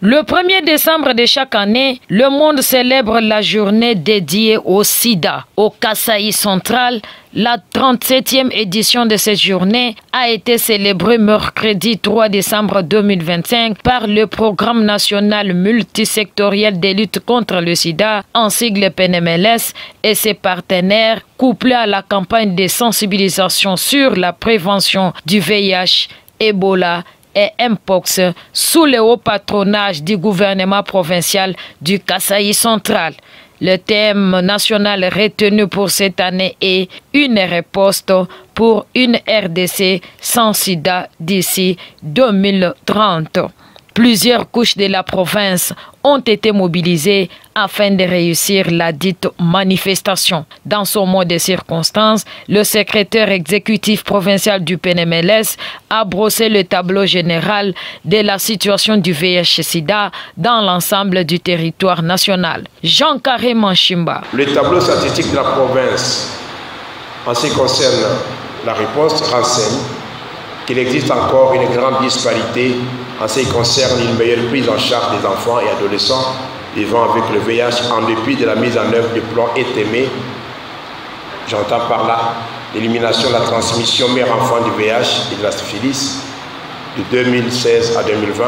Le 1er décembre de chaque année, le monde célèbre la journée dédiée au sida. Au Kasaï central, la 37e édition de cette journée a été célébrée mercredi 3 décembre 2025 par le Programme national multisectoriel de lutte contre le sida, en sigle PNMLS, et ses partenaires, couplés à la campagne de sensibilisation sur la prévention du VIH, Ebola et Mpox sous le haut patronage du gouvernement provincial du Kasaï central. Le thème national retenu pour cette année est une riposte pour une RDC sans sida d'ici 2030. Plusieurs couches de la province ont été mobilisées afin de réussir la dite manifestation. Dans son mot de circonstance, le secrétaire exécutif provincial du PNMLS a brossé le tableau général de la situation du VIH-Sida dans l'ensemble du territoire national. Jean-Carré Manchimba. Le tableau statistique de la province en ce qui concerne la réponse renseigne qu'il existe encore une grande disparité en ce qui concerne une meilleure prise en charge des enfants et adolescents vivant avec le VIH en dépit de la mise en œuvre du plan ETME. J'entends par là l'élimination de la transmission mère-enfant du VIH et de la syphilis de 2016 à 2020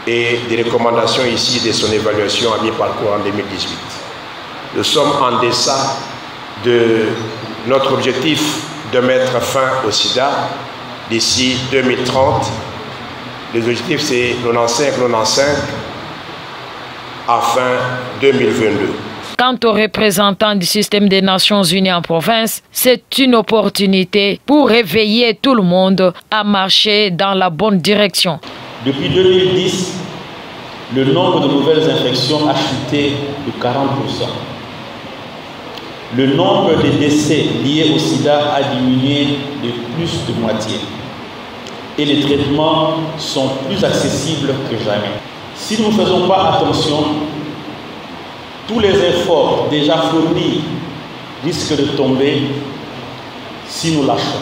et des recommandations ici de son évaluation à mi-parcours en 2018. Nous sommes en deçà de notre objectif de mettre fin au sida d'ici 2030. Les objectifs, c'est 95 à fin 2022. Quant aux représentants du système des Nations Unies en province, c'est une opportunité pour réveiller tout le monde à marcher dans la bonne direction. Depuis 2010, le nombre de nouvelles infections a chuté de 40%. Le nombre de décès liés au sida a diminué de plus de moitié. Et les traitements sont plus accessibles que jamais. Si nous ne faisons pas attention, tous les efforts déjà fournis risquent de tomber si nous lâchons.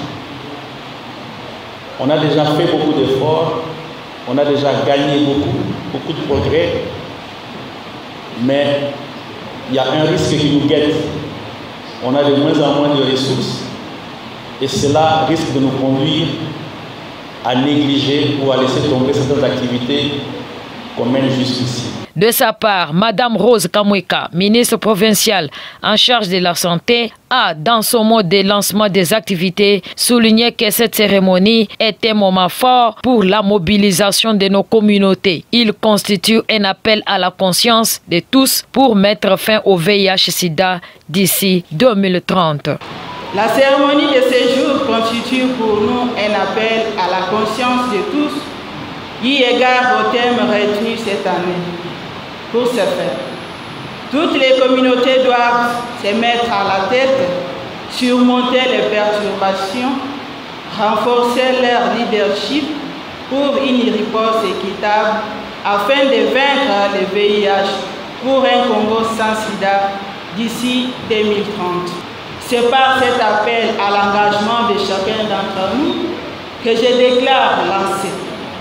On a déjà fait beaucoup d'efforts, on a déjà gagné beaucoup de progrès, mais il y a un risque qui nous guette. On a de moins en moins de ressources et cela risque de nous conduire à négliger ou à laisser tomber certaines activités qu'on mène jusqu'ici. De sa part, Mme Rose Kamweka, ministre provinciale en charge de la santé, a, dans son mot de lancement des activités, souligné que cette cérémonie est un moment fort pour la mobilisation de nos communautés. Il constitue un appel à la conscience de tous pour mettre fin au VIH-Sida d'ici 2030. La cérémonie de ce jour constitue pour nous un appel à la conscience de tous, eu égard au thème retenu cette année. Pour ce faire, toutes les communautés doivent se mettre à la tête, surmonter les perturbations, renforcer leur leadership pour une riposte équitable afin de vaincre le VIH pour un Congo sans sida d'ici 2030. C'est par cet appel à l'engagement de chacun d'entre nous que je déclare lancer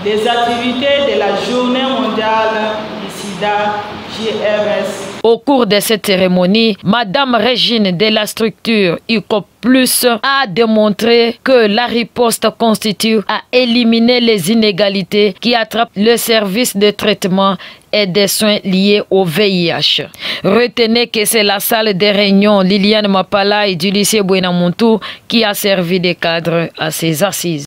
les activités de la Journée mondiale du sida, JMS. Au cours de cette cérémonie, Mme Régine de la structure ICOP Plus a démontré que la riposte constitue à éliminer les inégalités qui attrapent le service de traitement et des soins liés au VIH. Retenez que c'est la salle de réunion Liliane Mapala et du lycée Buenamontu qui a servi de cadre à ces assises.